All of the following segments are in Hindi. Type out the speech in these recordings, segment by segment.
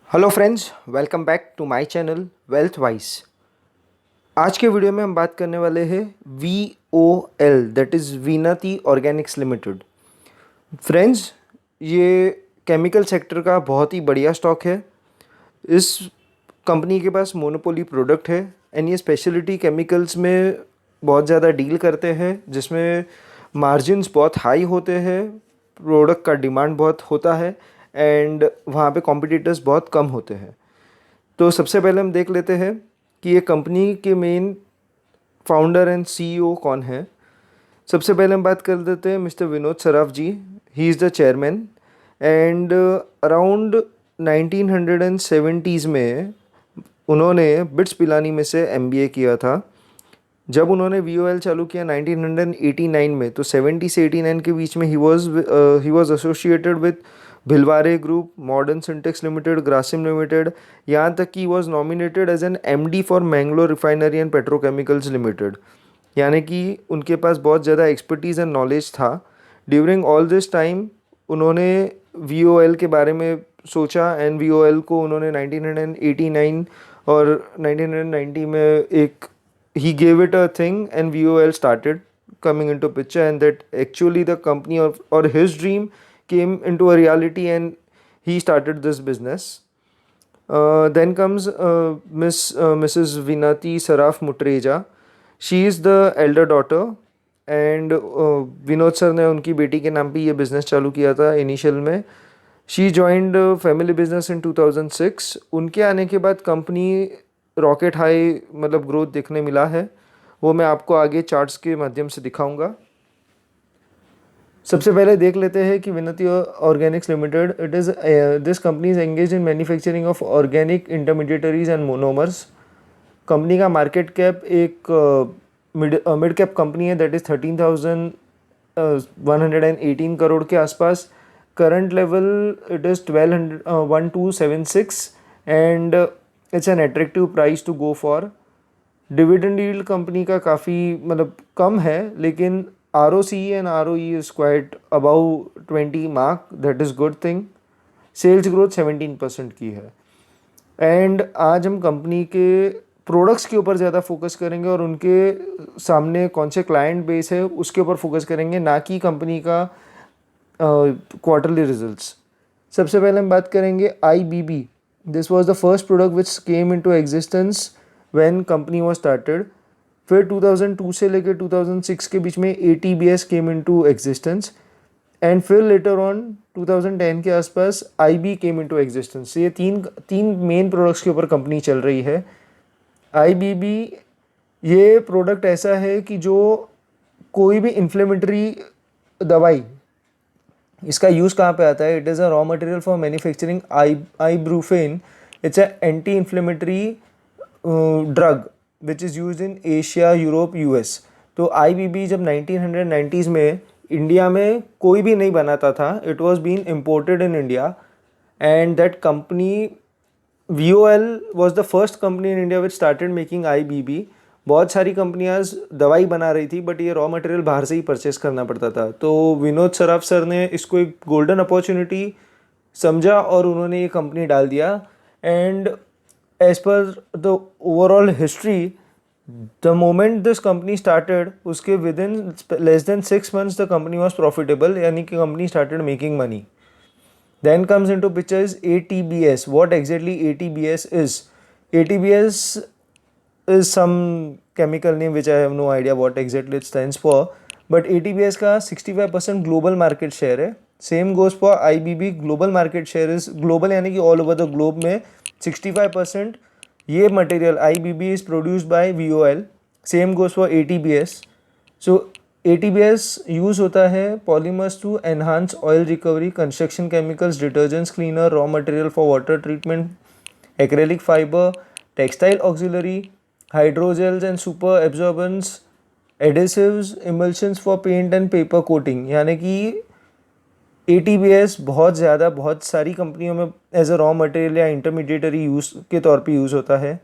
Hello friends, welcome back to my channel wealth wise. आज के वीडियो में हम बात करने वाले हैं VOL, that is Vinati Organics Limited. Friends, ये केमिकल सेक्टर का बहुत ही बढ़िया स्टॉक है। इस कंपनी के पास मोनोपोली प्रोडक्ट है एंड ये स्पेशलिटी केमिकल्स में बहुत ज़्यादा डील करते हैं, जिसमें मार्जिन्स बहुत हाई होते हैं, प्रोडक्ट का डिमांड बहुत होता है एंड वहाँ पे कॉम्पिटिटर्स बहुत कम होते हैं। तो सबसे पहले हम देख लेते हैं कि ये कंपनी के मेन फाउंडर एंड CEO कौन है। सबसे पहले हम बात कर देते हैं mister Vinod Saraf ji. He is the chairman and around 1970s में उन्होंने बिट्स पिलानी में से MBA किया था। जब उन्होंने VOL चालू किया 1989 में, तो 70 से 89 के बीच में ही was associated with Bhilwara group, Modern Syntex Limited, Grasim Limited, यहाँ तक कि was nominated as an MD for Mangalore Refinery and Petrochemicals Limited. यानी कि उनके पास बहुत ज़्यादा एक्सपर्टीज़ एंड नॉलेज था। ड्यूरिंग ऑल दिस टाइम उन्होंने VOL के बारे में सोचा एंड VOL को उन्होंने 1989 और 1990 में एक he gave it a thing and VOL started coming into picture, and that actually the company or his dream came into a reality and he started this business. Then comes Mrs. Vinati Saraf Mutreja. She is the elder daughter and Vinod sir ने उनकी बेटी के नाम पे ये बिज़नेस चालू किया था इनिशियल में। She joined family business in 2006। उनके आने के बाद कंपनी रॉकेट हाई मतलब ग्रोथ देखने मिला है, वो मैं आपको आगे चार्ट्स के माध्यम से दिखाऊंगा। सबसे पहले देख लेते हैं कि Vinati organics limited, it is this company is engage in manufacturing of organic intermediaries and monomers. Company का मार्केट कैप एक मिड कैप कंपनी है, दैट इज़ 13,118 करोड़ के आसपास। Current level it is 1276 and it's an attractive price to go for. Dividend yield company का काफ़ी मतलब कम है, लेकिन ROCE and ROE is quite about 20 mark, that is good thing. Sales growth 17% की है। एंड आज हम कंपनी के प्रोडक्ट्स के ऊपर ज़्यादा फोकस करेंगे और उनके सामने कौन से क्लाइंट बेस है उसके ऊपर फोकस करेंगे, ना कि कंपनी का क्वार्टरली रिजल्ट्स। सबसे पहले हम बात करेंगे IBB। This was the first product which came into existence when company was started. फिर 2002 से लेकर 2006 के बीच में ATBS came into existence and फिर लेटर ऑन 2010 के आसपास IB केम इनटू एग्जिस्टेंस। ये तीन मेन प्रोडक्ट्स के ऊपर कंपनी चल रही है। IBB ये प्रोडक्ट ऐसा है कि जो कोई भी इन्फ्लेमेटरी दवाई, इसका यूज़ कहाँ पे आता है? It is a raw material for manufacturing ibuprofen. It's a anti inflammatory drug which is use in Asia, Europe, US। तो IBB जब 1990s में इंडिया में कोई भी नहीं बनाता था, it was been imported in India and that company VOL was the first company in India which started making IBB। बहुत सारी कंपनियां दवाई बना रही थी, बट ये रॉ मटेरियल बाहर से ही परचेस करना पड़ता था। तो विनोद सराफ सर ने इसको एक गोल्डन अपॉर्चुनिटी समझा और उन्होंने ये कंपनी डाल दिया। And as per the overall history, the moment this company started, उसके within less than 6 months the company was profitable, यानी कि company started making money. Then comes into picture is ATBS. What exactly ATBS is? ATBS is some chemical name which I have no idea what exactly it stands for. But ATBS का 65% global market share है. Same goes for IBB. Global market share is global, यानी कि all over the globe में 65% ये material IBB is produced by VOL. Same goes for ATBS. So ATBS use होता है polymers to enhance oil recovery, construction chemicals, detergents, cleaner, raw material for water treatment, acrylic fibre, textile auxiliary, hydrogels and super absorbents, adhesives, emulsions for paint and paper coating. यानी कि ATBS बहुत सारी कंपनियों में एज अ रॉ मटेरियल या इंटरमीडिएटरी यूज़ के तौर पे यूज़ होता है।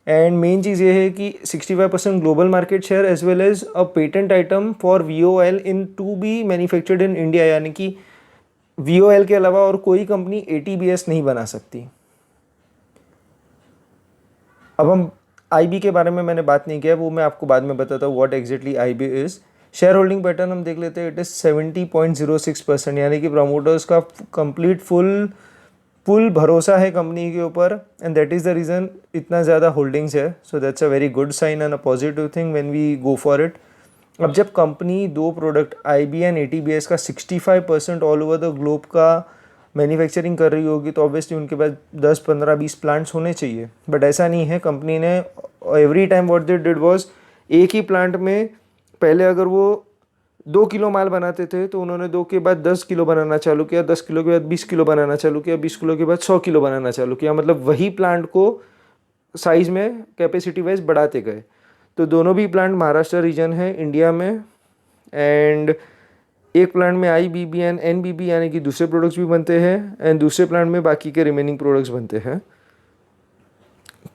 एंड मेन चीज़ ये है कि 65% global market share as well as a patent item for VOL in to be manufactured in India, यानी कि VOL के अलावा और कोई कंपनी ATBS नहीं बना सकती। अब हम IB के बारे में मैंने बात नहीं किया, वो मैं आपको बाद में बताता हूँ what exactly IB is. Share holding pattern हम देख लेते हैं, इट इज़ 70.06%, यानी कि प्रमोटर्स का कंप्लीट फुल भरोसा है कंपनी के ऊपर, and that is the reason इतना ज़्यादा होल्डिंग्स है। So that's a very good sign and a positive thing when we go for it. अब जब कंपनी दो प्रोडक्ट IB एंड ATBS का 65% ऑल ओवर द ग्लोब का मैन्युफैक्चरिंग कर रही होगी, तो ऑब्वियसली उनके पास 10 15 20 प्लांट्स होने चाहिए, बट ऐसा नहीं है। कंपनी ने every time what they did was, एक ही प्लांट में पहले अगर वो 2 किलो माल बनाते थे तो उन्होंने 2 के बाद 10 किलो बनाना चालू किया, 10 किलो के बाद 20 किलो बनाना चालू किया, 20 किलो के बाद 100 किलो बनाना चालू किया, मतलब वही प्लांट को साइज में कैपेसिटी वाइज बढ़ाते गए। तो दोनों भी प्लांट महाराष्ट्र रीजन है इंडिया में, एंड एक प्लांट में IBB एंड NBB यानी कि दूसरे प्रोडक्ट्स भी बनते हैं, एंड दूसरे प्लांट में बाकी के रिमेनिंग प्रोडक्ट्स बनते हैं।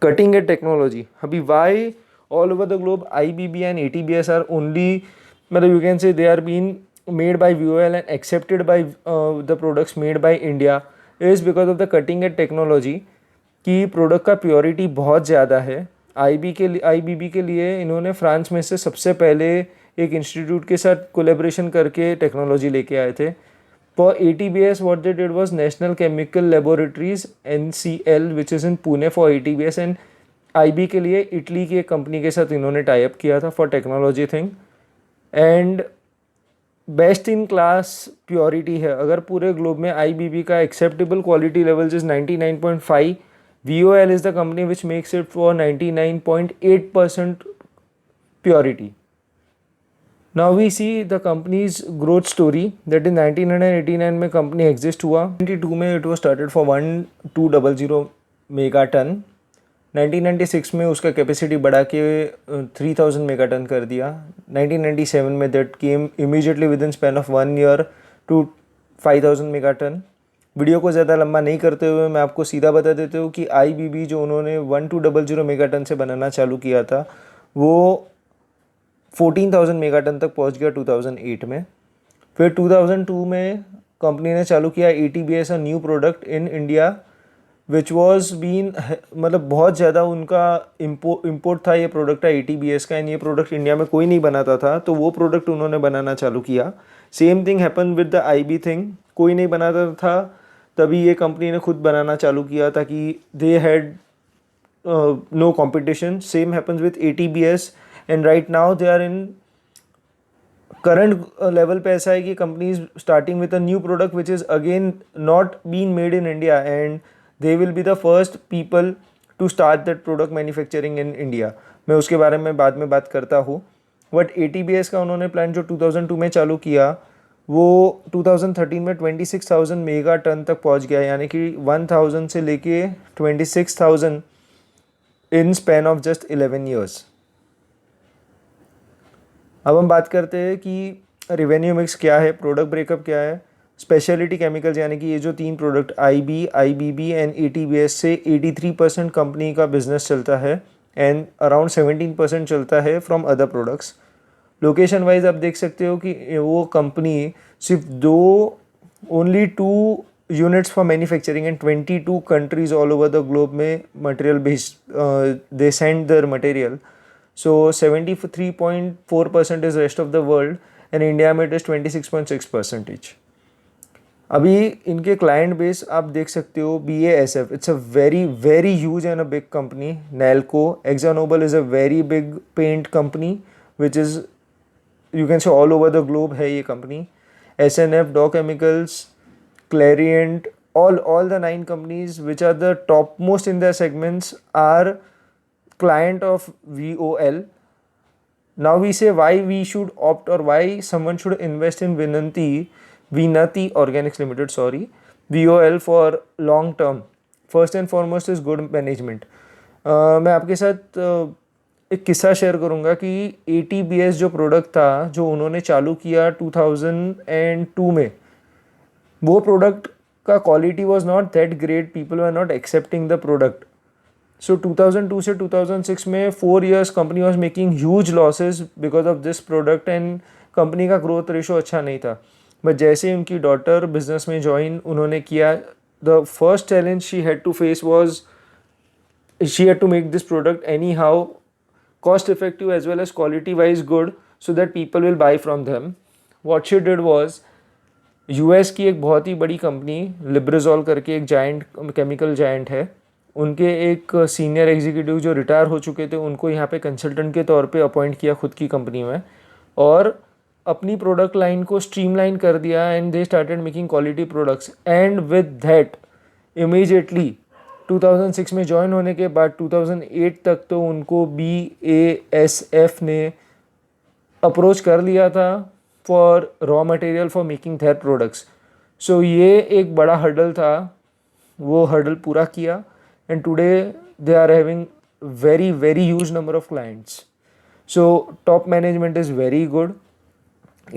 कटिंग एज टेक्नोलॉजी, अभी why all over the globe IBB and ATBS are only, मतलब you can say they are been made by VOL and accepted by the products made by India, is because of the cutting edge technology कि प्रोडक्ट का प्योरिटी बहुत ज़्यादा है। IBB के लिए इन्होंने फ्रांस में से सबसे पहले एक इंस्टीट्यूट के साथ कोलेब्रेशन करके टेक्नोलॉजी लेके आए थे। For ATBS what they did was national chemical laboratories NCL which is in Pune for ATBS, and IB के लिए इटली की एक कंपनी के साथ इन्होंने टाई अप किया था for technology thing. And best in class purity है, अगर पूरे ग्लोब में IBB का acceptable quality levels is 99.5, VOL is the company which makes it for 99.8% purity. Now we see the company's growth story, that in 1989 में company exist हुआ, 92 में it was started for 1200 megaton, 1996 में उसका कैपेसिटी बढ़ा के 3000 मेगाटन कर दिया, 1997 में that came immediately within span of 1 year to 5000 megaton. Video को ज़्यादा लंबा नहीं करते हुए मैं आपको सीधा बता देता हूँ कि IBB जो उन्होंने 1200 मेगाटन से बनाना चालू किया था, वो 14,000 मेगाटन तक पहुँच गया 2008 में। फिर 2002 में कंपनी ने चालू किया ATBS, a new product in India which was been, मतलब बहुत ज़्यादा उनका इम्पोर्ट था ये प्रोडक्ट है ATBS का, एंड ये प्रोडक्ट इंडिया में कोई नहीं बनाता था, तो वो प्रोडक्ट उन्होंने बनाना चालू किया। Same thing happen with the IB thing, कोई नहीं बनाता था, तभी ये कंपनी ने खुद बनाना चालू किया ताकि they had no competition. Same happens with ATBS, and right now they are in current level पे ऐसा है कि company is starting with a new product which is again not been made in India, and they will be the first people to start that product manufacturing in India. मैं उसके बारे में बाद में बात करता हूँ, बट ATBS का उन्होंने प्लान जो 2002 में चालू किया वो 2013 में 26,000 मेगा टन तक पहुंच गया, यानी कि 1000 से लेके 26,000 इन स्पैन ऑफ जस्ट 11 ईयर्स। अब हम बात करते हैं कि रेवेन्यू मिक्स क्या है, प्रोडक्ट ब्रेकअप क्या है। स्पेशलिटी केमिकल्स यानी कि ये जो तीन product IB, IBB and ATBS से 83% कंपनी का बिजनेस चलता है, एंड अराउंड 17% चलता है from other products. Location wise आप देख सकते हो कि वो कंपनी सिर्फ only 2 units for manufacturing and 22 countries all over the globe में material they send their material. So 73.4% is rest of the world, and India में इट इज़ 26.6%। अभी इनके क्लाइंट बेस आप देख सकते हो, BASF, it's a very very huge and a big company. Nalco, AkzoNobel is a very big paint company which is you can say all over the globe है ये company. SNF, Dow Chemicals, Clariant, all the 9 companies which are the topmost in their segments are client of VOL. Now we say why we should opt or why someone should invest in Vinati Organics Limited, VOL for long term. First and foremost is good management. मैं आपके साथ एक किस्सा शेयर करूँगा कि ATBS जो प्रोडक्ट था जो उन्होंने चालू किया 2002 में, वो प्रोडक्ट का quality was not that great, people were not accepting the product. So 2002 से 2006 में 4 years company was making huge losses because of this product, and company का ग्रोथ रेशो अच्छा नहीं था। बट जैसे ही उनकी डॉटर बिजनेस में ज्वाइन उन्होंने किया, the first challenge she had to face was she had to make this product anyhow cost effective as well as quality wise good so that people will buy from them. What she did was, US की एक बहुत ही बड़ी कंपनी लिब्रेजॉल करके एक जाइंट केमिकल जाइंट है, उनके एक सीनियर एग्जीक्यूटिव जो रिटायर हो चुके थे उनको यहाँ पे कंसल्टेंट के तौर पे अपॉइंट किया खुद की कंपनी में, और अपनी प्रोडक्ट लाइन को स्ट्रीमलाइन कर दिया and they started making quality products. And with that immediately 2006 में ज्वाइन होने के बाद 2008 तक तो उनको BASF ने अप्रोच कर लिया था for raw material for making their products. So ये एक बड़ा हर्डल था, वो हर्डल पूरा किया and today they are having very very huge number of clients. So top management is very good.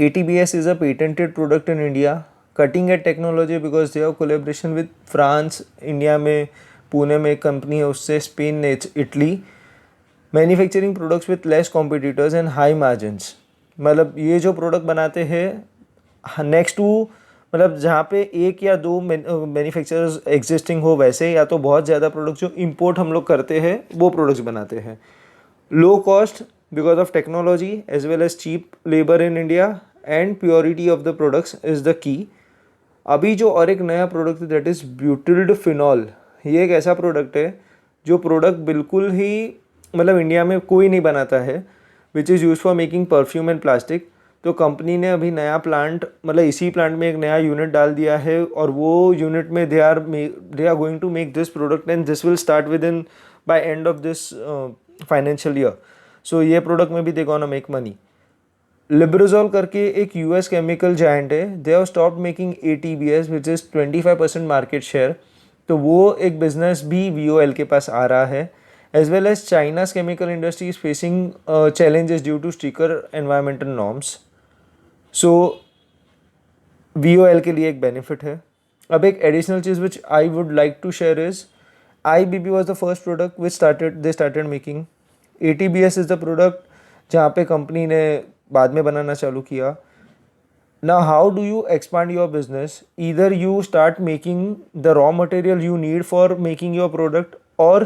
ATBS is a patented product in India, cutting edge technology because they have collaboration with France, India में पुणे में एक कंपनी है उससे, Spain, Italy, manufacturing products with less competitors and high margins. मतलब ये जो प्रोडक्ट बनाते हैं नेक्स्ट टू, मतलब जहाँ पे एक या दो मैन्युफैक्चरर्स एग्जिस्टिंग हो वैसे, या तो बहुत ज़्यादा प्रोडक्ट जो इंपोर्ट हम लोग करते हैं वो प्रोडक्ट्स बनाते हैं. Low cost because of technology as well as cheap labor in India and purity of the products is the key. अभी जो और एक नया प्रोडक्ट है दैट इज़ ब्यूटिल्ड फिनॉल. ये एक ऐसा प्रोडक्ट है जो प्रोडक्ट बिल्कुल ही मतलब इंडिया में कोई नहीं बनाता है, विच is use for making perfume and plastic. तो कंपनी ने अभी नया प्लांट, मतलब इसी प्लांट में एक नया यूनिट डाल दिया है और वो यूनिट में they are going to make this product and this will start with in by end of this financial year. So ये प्रोडक्ट में भी they gonna make money. Lubrizol करके एक यूएस केमिकल जायंट है, they have stopped making ATBS which is 25% market share. तो वो एक बिजनेस भी VOL के पास आ रहा है. As well as China's chemical industry is facing challenges due to stricter environmental norms. So VOL के लिए एक बेनिफिट है. अब एक एडिशनल चीज़ which I would like to share is IBB was the first product which they started making. ATBS is the product जहाँ पे कंपनी ने बाद में बनाना चालू किया. Now how do you expand your business? Either you start making the raw material you need for making your product, or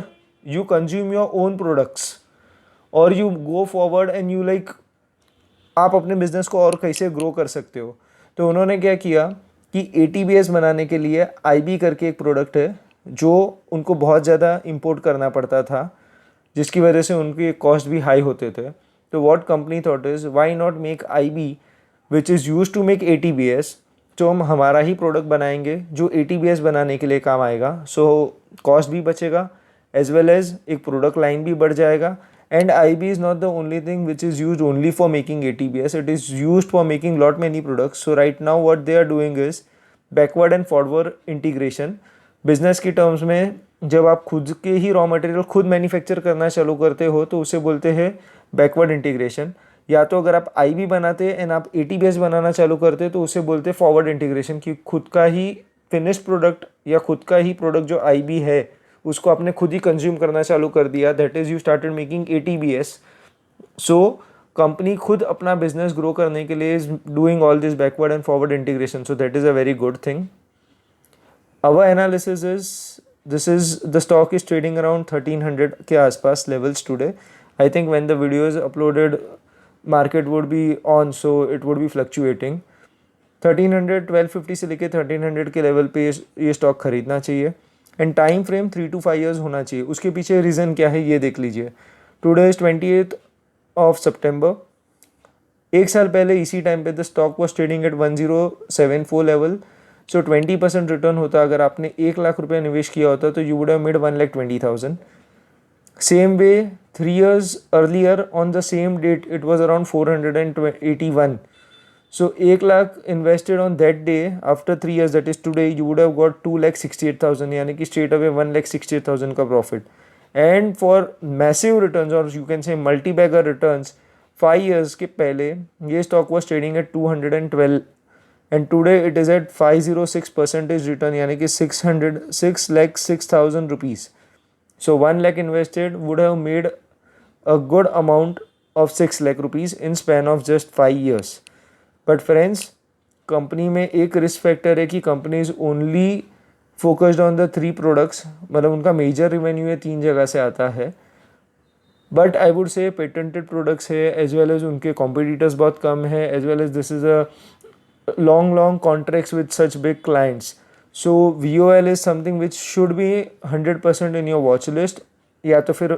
you consume your own products, or you go forward and you like आप अपने बिजनेस को और कैसे ग्रो कर सकते हो. तो उन्होंने क्या किया कि ATBS बनाने के लिए IB करके एक प्रोडक्ट है जो उनको बहुत ज़्यादा इम्पोर्ट करना पड़ता था, जिसकी वजह से उनके कॉस्ट भी हाई होते थे. तो what company thought is why not make IB which is use to make ATBS. तो हम हमारा ही प्रोडक्ट बनाएंगे जो ATBS बनाने के लिए काम आएगा. सो कॉस्ट भी बचेगा एज वेल एज एक प्रोडक्ट लाइन भी बढ़ जाएगा. And IB is not the only thing which is use only for making ATBS, it is use for making lot many products. So right now what they are doing is backward and forward integration. Business की टर्म्स में जब आप खुद के ही रॉ मटेरियल खुद मैन्युफैक्चर करना चालू करते हो तो उसे बोलते हैं बैकवर्ड इंटीग्रेशन. या तो अगर आप IB बनाते एंड आप ATBS बनाना चालू करते तो उसे बोलते हैं फॉरवर्ड इंटीग्रेशन, कि खुद का ही फिनिश्ड प्रोडक्ट या खुद का ही प्रोडक्ट जो IB है उसको आपने खुद ही कंज्यूम करना चालू कर दिया, that is you started making ATBS. So company खुद अपना बिजनेस ग्रो करने के लिए is doing all this backward and forward integration. So that is a very good thing. Our analysis is the stock is trading around 1300 के आसपास levels today. I think when the video is uploaded, market would be on, so it would be fluctuating. 1300 1250 से लेके 1300 के लेवल पे ये स्टॉक खरीदना चाहिए. And time frame 3 to 5 years होना चाहिए. उसके पीछे रीज़न क्या है ये देख लीजिए. Today is 28th of September. एक साल पहले इसी टाइम पे the stock was trading eight 1074 level. So 20% return होता अगर आपने 1 लाख रुपया निवेश किया होता तो you would have made 1,20,000. Same way 3 years earlier on the same date it was around 481. So 1 lakh invested on that day after 3 years that is today you would have got 2,68,000, यानी कि स्ट्रेट अवे 1,68,000 का profit. And for massive returns और you can say multi bagger returns 5 years के पहले ये stock was trading at 212 and today it is at 506% return, यानी कि 606,000 rupees. So 1 lakh invested would have made a good amount of 6 lakh rupees in span of just 5 years. But friends, company में एक रिस्क फैक्टर है कि company is only focused on the 3 products, मतलब उनका मेजर रिवेन्यू है 3 जगह से आता है, but I would say patented products है, एज वेल एज उनके कॉम्पिटिटर्स बहुत कम है, as well as this is a long contracts with such big clients. So VOL is something which should be 100% in your watch list, या तो फिर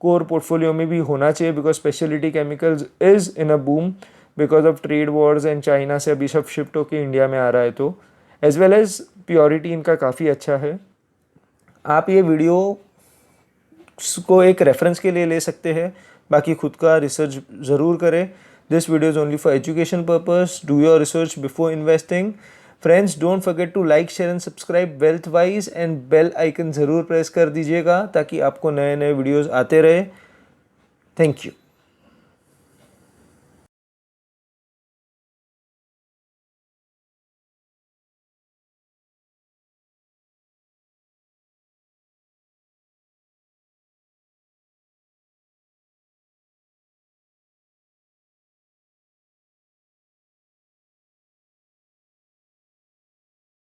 कोर पोर्टफोलियो में भी होना चाहिए, because speciality chemicals is in a boom because of trade Wars and China से अभी सब शिफ्ट होकर इंडिया में आ रहा है, तो एज वेल एज प्योरिटी इनका काफ़ी अच्छा है। आप ये वीडियो को एक रेफरेंस के लिए ले सकते हैं, बाकी खुद का रिसर्च ज़रूर करें। This video is only for education purpose, do your research before investing. Friends, don't forget to like, share and subscribe wealth wise, and bell icon ज़रूर प्रेस कर दीजिएगा ताकि आपको नए नए वीडियोज़ आते रहे। Thank you.